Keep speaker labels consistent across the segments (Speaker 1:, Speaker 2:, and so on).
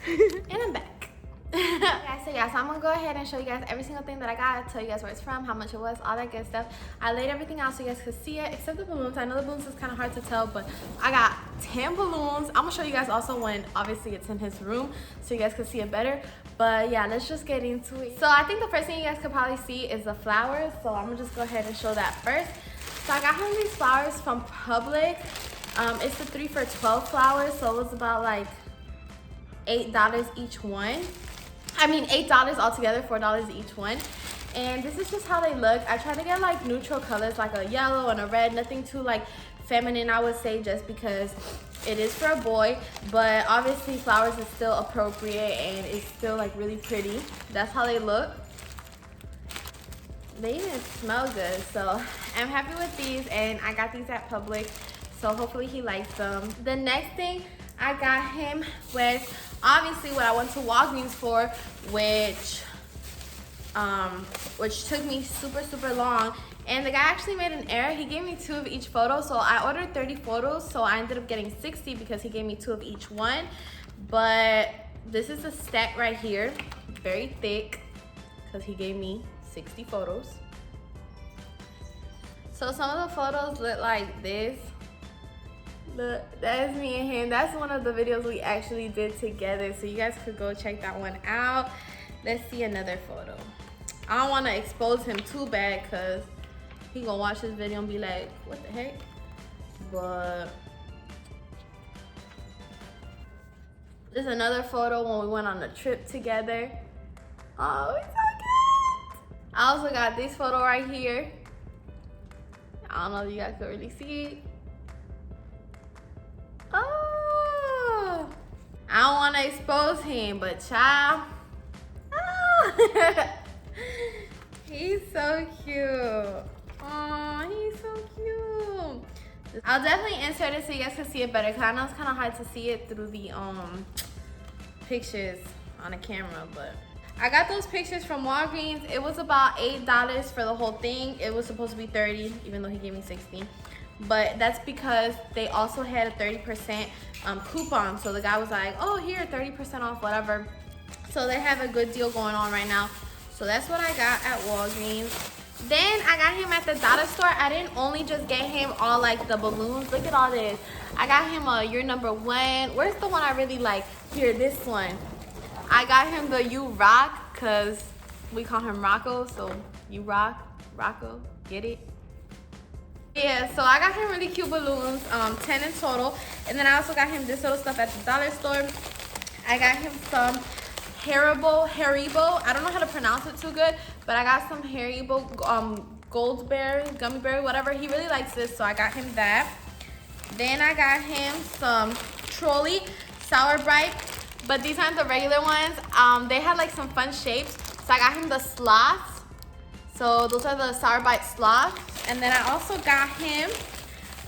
Speaker 1: And I'm back. So I'm gonna go ahead and show you guys every single thing that I got, tell you guys where it's from, how much it was, all that good stuff. I laid everything out so you guys could see it, except the balloons. I know the balloons is kind of hard to tell, but I got 10 balloons. I'm gonna show you guys also when obviously it's in his room so you guys can see it better. But yeah, let's just get into it. So I think the first thing you guys could probably see is the flowers, so I'm gonna just go ahead and show that first. So I got him these flowers from Publix. It's the 3 for $12 flowers, so it was about like $8 each one. I mean $8 altogether, $4 each one. And this is just how they look. I try to get like neutral colors, like a yellow and a red, nothing too like feminine, I would say, just because it is for a boy. But obviously flowers is still appropriate and it's still like really pretty. That's how they look. They even smell good, so I'm happy with these, and I got these at Publix, so hopefully he likes them. The next thing I got him was obviously what I went to Walgreens for, which took me super long. And the guy actually made an error. He gave me 2 of each photo, so I ordered 30 photos, so I ended up getting 60 because he gave me 2 of each one. But this is a stack right here, very thick, because he gave me 60 photos. So some of the photos look like this. Look, that's me and him. That's one of the videos we actually did together, so you guys could go check that one out. Let's see another photo. I don't want to expose him too bad because he gonna watch this video and be like, what the heck? But there's another photo when we went on a trip together. Oh, it's so cute. I also got this photo right here. I don't know if you guys can really see it. Oh, I don't want to expose him, but child, oh. He's so cute. Oh, he's so cute. I'll definitely insert it so you guys can see it better, because I know it's kind of hard to see it through the pictures on the camera. But I got those pictures from Walgreens. It was about $8 for the whole thing. It was supposed to be 30, even though he gave me 60. But that's because they also had a 30% coupon. So the guy was like, oh, here, 30% off, whatever. So they have a good deal going on right now. So that's what I got at Walgreens. Then I got him at the dollar store. I didn't only just get him all like the balloons. Look at all this. I got him a You're Number One. Where's the one I really like? Here, this one. I got him the You Rock, because we call him Rocco. So You Rock, Rocco, get it? Yeah, so I got him really cute balloons, 10 in total. And then I also got him this little stuff at the dollar store. I got him some Haribo. I don't know how to pronounce it too good, but I got some Haribo Goldberry, gummy berry, whatever. He really likes this, so I got him that. Then I got him some Trolley Sour Bright, but these aren't the regular ones. They had like some fun shapes, so I got him the sloths. So those are the Sour Bite sloths. And then I also got him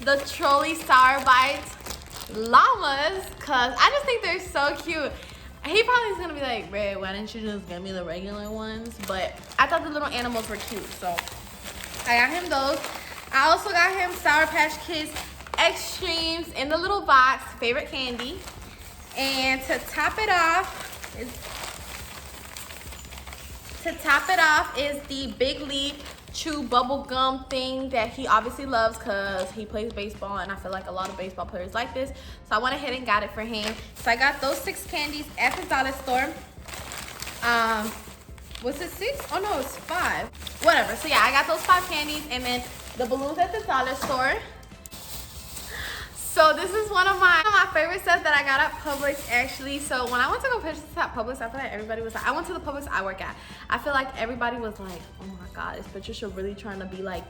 Speaker 1: the Trolley Sour Bite llamas, because I just think they're so cute. He probably is gonna be like, Red, why didn't you just get me the regular ones? But I thought the little animals were cute, so I got him those. I also got him Sour Patch Kids Extremes in the little box, favorite candy. And to top it off is the Big League Chew bubble gum thing that he obviously loves, because he plays baseball, and I feel like a lot of baseball players like this. So I went ahead and got it for him. So I got those 6 candies at the dollar store. Was it 6? Oh no, it's 5. Whatever. So yeah, I got those 5 candies, and then the balloons at the dollar store. So this is one of my favorite stuff that I got at Publix, actually. So when I went to go purchase this at Publix, I feel like everybody was like, I went to the Publix I work at. I feel like everybody was like, oh my God, is Patricia really trying to be like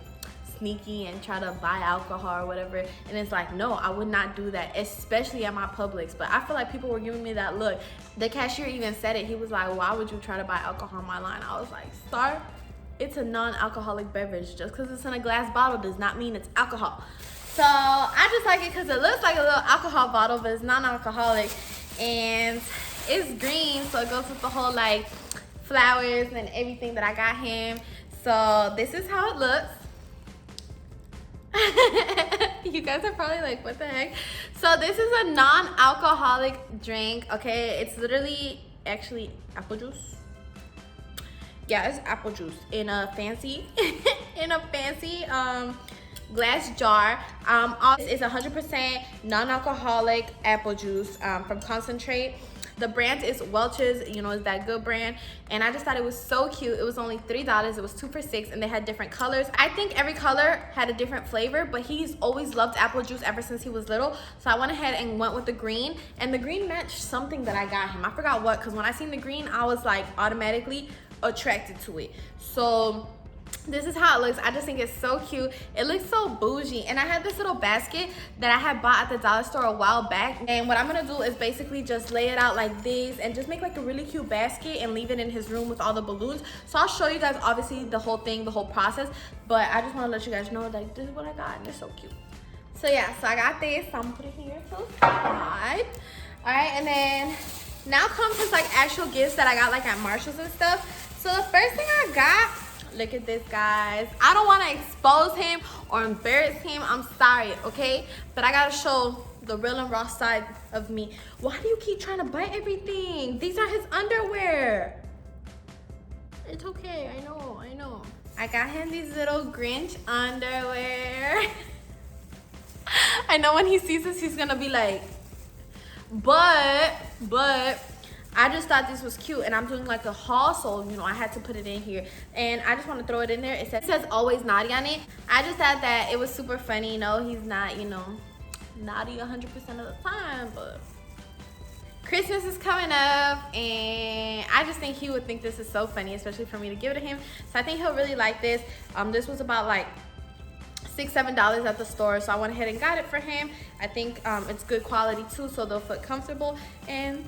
Speaker 1: sneaky and try to buy alcohol or whatever? And it's like, no, I would not do that, especially at my Publix. But I feel like people were giving me that look. The cashier even said it. He was like, why would you try to buy alcohol in my line? I was like, Star, it's a non-alcoholic beverage. Just because it's in a glass bottle does not mean it's alcohol. So I just like it because it looks like a little alcohol bottle, but it's non-alcoholic, and it's green, so it goes with the whole like flowers and everything that I got him. So this is how it looks. You guys are probably like, what the heck? So this is a non-alcoholic drink, okay? It's literally actually apple juice. Yeah, it's apple juice in a fancy glass jar. It's 100% non-alcoholic apple juice from concentrate. The brand is Welch's, you know, it's that good brand. And I just thought it was so cute. It was only $3. It was 2 for $6, and they had different colors. I think every color had a different flavor, but he's always loved apple juice ever since he was little. So I went ahead and went with the green, and the green matched something that I got him. I forgot what, because when I seen the green, I was like automatically attracted to it. So this is how it looks. I just think it's so cute. It looks so bougie. And I had this little basket that I had bought at the dollar store a while back. And what I'm gonna do is basically just lay it out like this and just make like a really cute basket and leave it in his room with all the balloons. So I'll show you guys obviously the whole thing, the whole process. But I just wanna let you guys know like this is what I got, and it's so cute. So yeah, so I got this. So I'm gonna put it here to the side. All right, and then now comes his like actual gifts that I got like at Marshall's and stuff. So the first thing I got, look at this, guys. I don't want to expose him or embarrass him. I'm sorry, okay? But I gotta show the real and raw side of me. Why do you keep trying to bite everything? These are his underwear. It's okay, I know, I know. I got him these little Grinch underwear. I know when he sees this, he's gonna be like, but I just thought this was cute, and I'm doing like a haul, so you know I had to put it in here, and I just want to throw it in there. It says always naughty on it. I just thought that it was super funny. You know, he's not, you know, naughty 100% of the time, but Christmas is coming up, and I just think he would think this is so funny, especially for me to give it to him. So I think he'll really like this. This was about like $6-7 at the store, so I went ahead and got it for him. I think it's good quality too, so they'll feel comfortable, and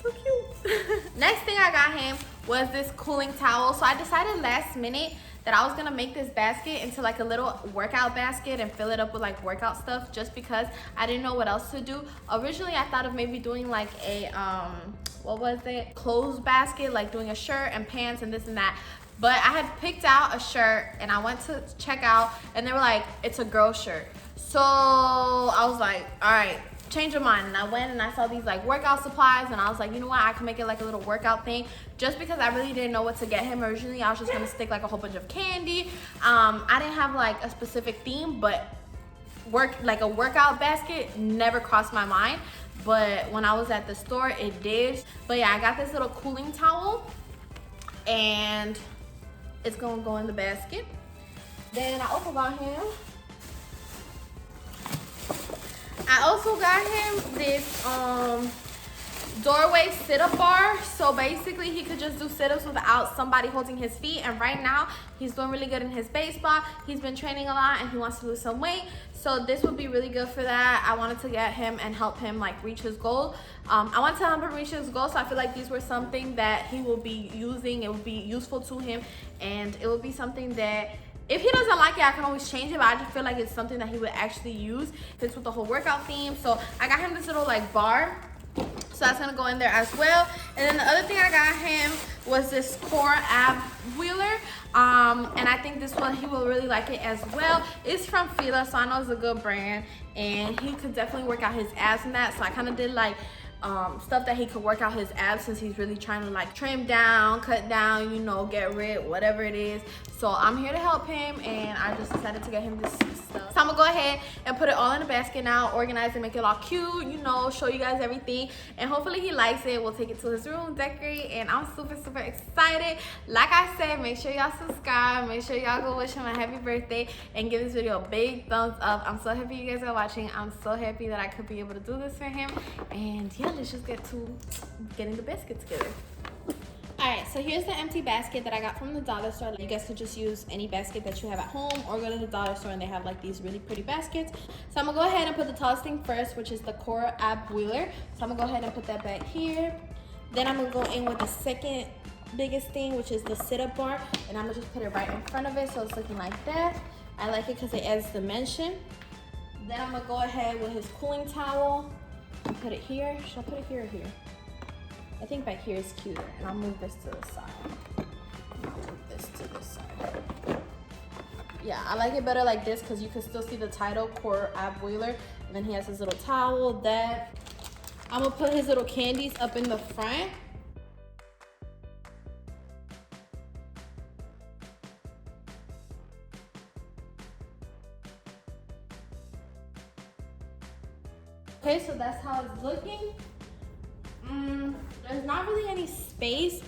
Speaker 1: so cute. Next thing I got him was this cooling towel. So I decided last minute that I was gonna make this basket into like a little workout basket and fill it up with like workout stuff, just because I didn't know what else to do. Originally I thought of maybe doing like a what was it, clothes basket, like doing a shirt and pants and this and that. But I had picked out a shirt and I went to check out, and they were like, it's a girl shirt. So I was like, all right, change your mind. And I went and I saw these like workout supplies, and I was like, you know what, I can make it like a little workout thing, just because I really didn't know what to get him. Originally I was just gonna stick like a whole bunch of candy. I didn't have like a specific theme, but like a workout basket never crossed my mind. But when I was at the store, it did. But yeah, I got this little cooling towel, and it's gonna go in the basket. Then I also got him this doorway sit-up bar. So basically he could just do sit-ups without somebody holding his feet, and right now he's doing really good in his baseball. He's been training a lot and he wants to lose some weight, so this would be really good for that. I wanted to get him and help him like reach his goal. I want to help him reach his goal, so I feel like these were something that he will be using. It will be useful to him, and it will be something that if he doesn't like it, I can always change it, but I just feel like it's something that he would actually use. Fits with the whole workout theme. So I got him this little like bar, so that's gonna go in there as well. And then the other thing I got him was this core ab wheeler, and I think this one he will really like it as well. It's from Fila, so I know it's a good brand, and he could definitely work out his abs in that. So I kind of did like stuff that he could work out his abs, since he's really trying to like trim down, cut down, you know, get rid, whatever it is. So I'm here to help him, and I just decided to get him this stuff. So I'm gonna go ahead and put it all in a basket now, organize and make it all cute, you know, show you guys everything, and hopefully he likes it. We'll take it to his room, decorate, and I'm super excited. Like I said, make sure y'all subscribe, make sure y'all go wish him a happy birthday, and give this video a big thumbs up. I'm so happy you guys are watching. I'm so happy that I could be able to do this for him, and yeah, let's just get to getting the basket together. Alright, so here's the empty basket that I got from the dollar store. You guys could just use any basket that you have at home, or go to the dollar store and they have like these really pretty baskets. So I'm gonna go ahead and put the tallest thing first, which is the core ab wheeler. So I'm gonna go ahead and put that back here. Then I'm gonna go in with the second biggest thing, which is the sit-up bar, and I'm gonna just put it right in front of it, so it's looking like that. I like it because it adds dimension. Then I'm gonna go ahead with his cooling towel and put it here. Should I put it here or here? I think back here is cuter, and I'll move this to the side. I'll move this to this side. yeah, I like it better like this because you can still see the title, Core Ab Wheeler. And then he has his little towel, that. I'm gonna put his little candies up in the front. Okay, so that's how it's looking. There's not really any space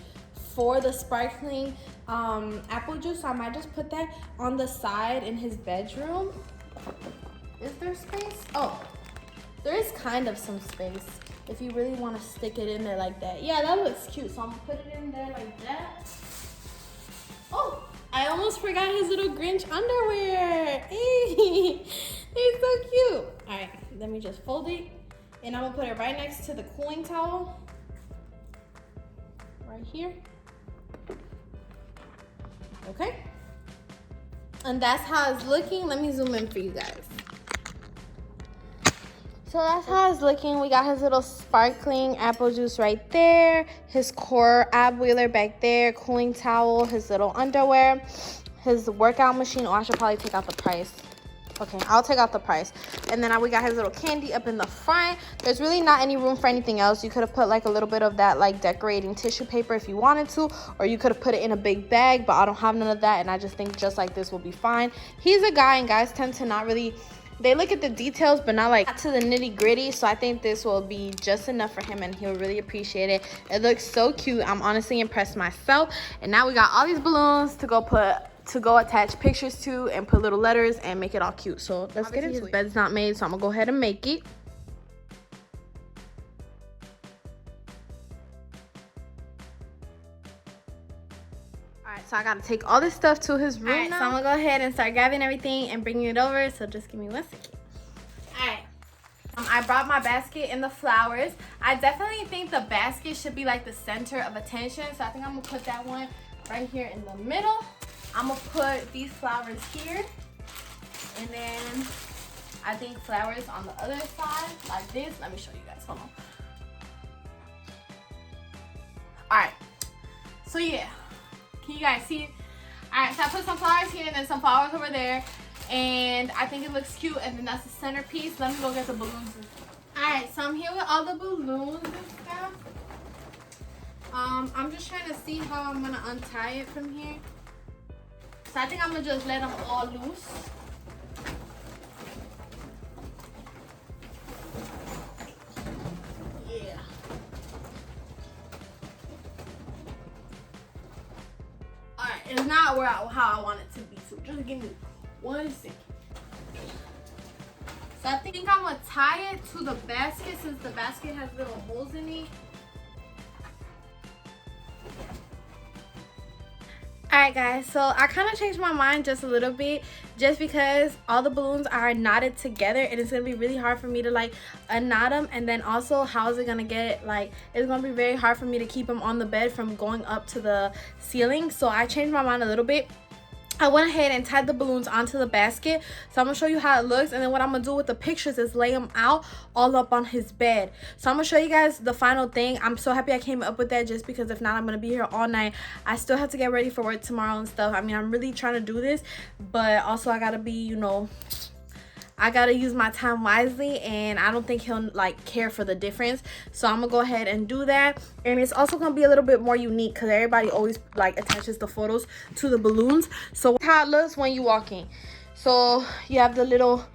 Speaker 1: for the sparkling apple juice, so I might just put that on the side in his bedroom. Is there space? Oh, there is kind of some space if you really want to stick it in there like that. Yeah, that looks cute, so I'm gonna put it in there like that. Oh, I almost forgot his little Grinch underwear. Hey, he's so cute. All right, let me just fold it, and I'm gonna put it right next to the cooling towel. Right here. Okay. And that's how it's looking. Let me zoom in for you guys. So that's how it's looking. We got his little sparkling apple juice right there, his Core Ab Wheeler back there, cooling towel, his little underwear, his workout machine. Oh, I should probably take out the price. Okay, I'll take out the price. And then we got his little candy up in the front. There's really not any room for anything else. You could have put like a little bit of that like decorating tissue paper if you wanted to, or you could have put it in a big bag, but I don't have none of that, and I just think just like this will be fine. He's a guy, and guys tend to not really, they look at the details but not like to the nitty gritty, so I think this will be just enough for him and he'll really appreciate it. It looks so cute. I'm honestly impressed myself. And now we got all these balloons to go attach pictures to and put little letters and make it all cute. So let's get into it. His bed's not made, so I'm gonna go ahead and make it. Alright, so I gotta take all this stuff to his room now. So I'm gonna go ahead and start grabbing everything and bringing it over, so just give me 1 second. Alright, I brought my basket and the flowers. I definitely think the basket should be like the center of attention, so I think I'm gonna put that one right here in the middle. I'm gonna put these flowers here, and then I think flowers on the other side like this. Let me show you guys, hold on. All right, so yeah, can you guys see? All right, so I put some flowers here and then some flowers over there, and I think it looks cute, and then that's the centerpiece. Let me go get the balloons. All right, so I'm here with all the balloons and stuff. I'm just trying to see how I'm gonna untie it from here. So I think I'm gonna just let them all loose. Yeah. All right, it's not how I want it to be, so just give me 1 second. So I think I'm gonna tie it to the basket since the basket has little holes in it. Alright guys, so I kind of changed my mind just a little bit, just because all the balloons are knotted together and it's going to be really hard for me to like unknot them, and then also how is it going to get, like, it's going to be very hard for me to keep them on the bed from going up to the ceiling. So I changed my mind a little bit. I went ahead and tied the balloons onto the basket, so I'm gonna show you how it looks, and then what I'm gonna do with the pictures is lay them out all up on his bed. So I'm gonna show you guys the final thing. I'm so happy I came up with that, just because if not, I'm gonna be here all night. I still have to get ready for work tomorrow and stuff. I mean, I'm really trying to do this, but also I gotta be, you know, I gotta use my time wisely, and I don't think he'll like care for the difference. So I'm gonna go ahead and do that, and it's also gonna be a little bit more unique because everybody always like attaches the photos to the balloons. So how it looks when you walk in. So you have the little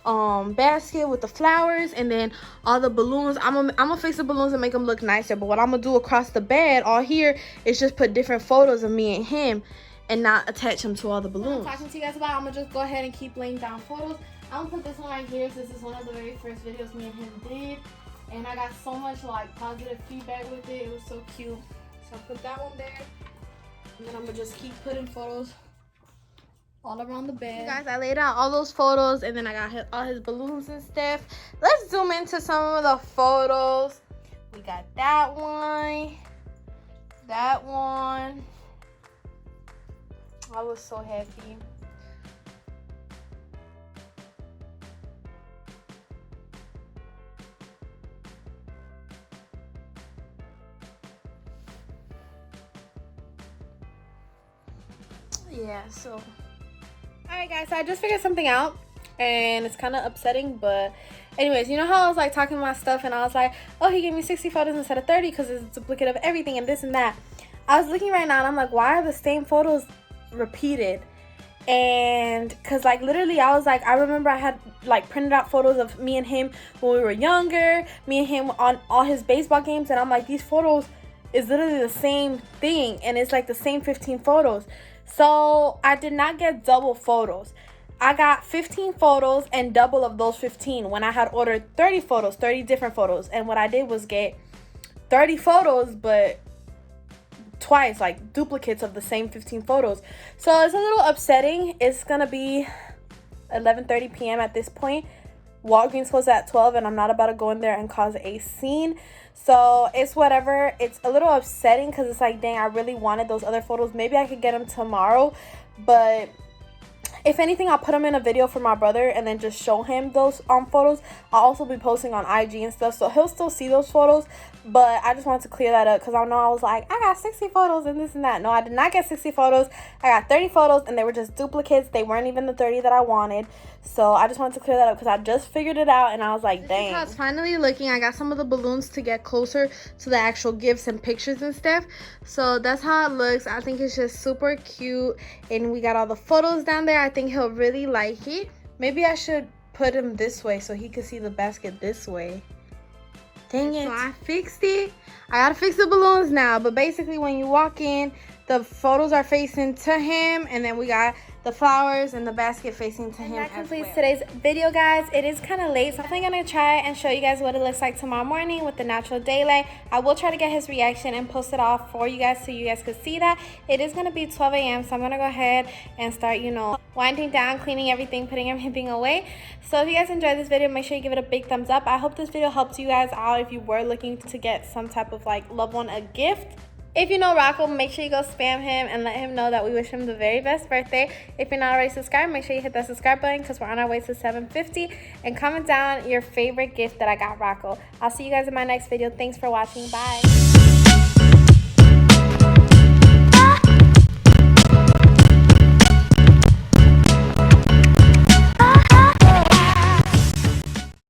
Speaker 1: basket with the flowers, and then all the balloons. I'm gonna fix the balloons and make them look nicer, but what I'm gonna do across the bed all here is just put different photos of me and him and not attach them to all the balloons. Talking to you guys about, I'm gonna just go ahead and keep laying down photos. I'm gonna put this one right here since this is one of the very first videos me and him did, and I got so much like positive feedback with it. It was so cute. So I put that one there, and then I'm gonna just keep putting photos all around the bed. Guys, I laid out all those photos, and then I got all his balloons and stuff. Let's zoom into some of the photos. We got that one, that one. I was so happy. Yeah, so Alright guys, so I just figured something out and it's kind of upsetting, but anyways, you know how I was like talking my stuff and I was like, oh, he gave me 60 photos instead of 30 because it's a duplicate of everything and this and that. I was looking right now and I'm like, why are the same photos repeated? And because like literally I was like, I remember I had like printed out photos of me and him when we were younger, me and him on all his baseball games, and I'm like, these photos is literally the same thing and it's like the same 15 photos. So I did not get double photos. I got 15 photos and double of those 15 when I had ordered 30 photos, 30 different photos. And what I did was get 30 photos, but twice, like duplicates of the same 15 photos. So it's a little upsetting. It's gonna be 11:30 p.m. at this point. Walgreens closed at 12 and I'm not about to go in there and cause a scene. So it's whatever. It's a little upsetting because it's like, dang, I really wanted those other photos. Maybe I could get them tomorrow, but if anything, I'll put them in a video for my brother and then just show him those photos. I'll also be posting on IG and stuff, so he'll still see those photos. But I just wanted to clear that up because I know I was like, I got 60 photos and this and that. No, I did not get 60 photos. I got 30 photos and they were just duplicates. They weren't even the 30 that I wanted. So I just wanted to clear that up because I just figured it out and I was like, dang. This is how it's finally looking. I got some of the balloons to get closer to the actual gifts and pictures and stuff. So that's how it looks. I think it's just super cute. And we got all the photos down there. I think he'll really like it. Maybe I should put him this way so he could see the basket this way. Dang it. So I fixed it. I gotta fix the balloons now. But basically when you walk in, the photos are facing to him. And then we got the flowers and the basket facing to him. That completes today's video, guys. It is kind of late, so I'm definitely gonna try and show you guys what it looks like tomorrow morning with the natural daylight. I will try to get his reaction and post it off for you guys so you guys could see that. It is gonna be 12 a.m. so I'm gonna go ahead and start, you know, winding down, cleaning everything, putting everything away. So if you guys enjoyed this video, make sure you give it a big thumbs up. I hope this video helped you guys out if you were looking to get some type of like loved one a gift. If you know Rocco, make sure you go spam him and let him know that we wish him the very best birthday. If you're not already subscribed, make sure you hit that subscribe button because we're on our way to 750. And comment down your favorite gift that I got Rocco. I'll see you guys in my next video. Thanks for watching. Bye.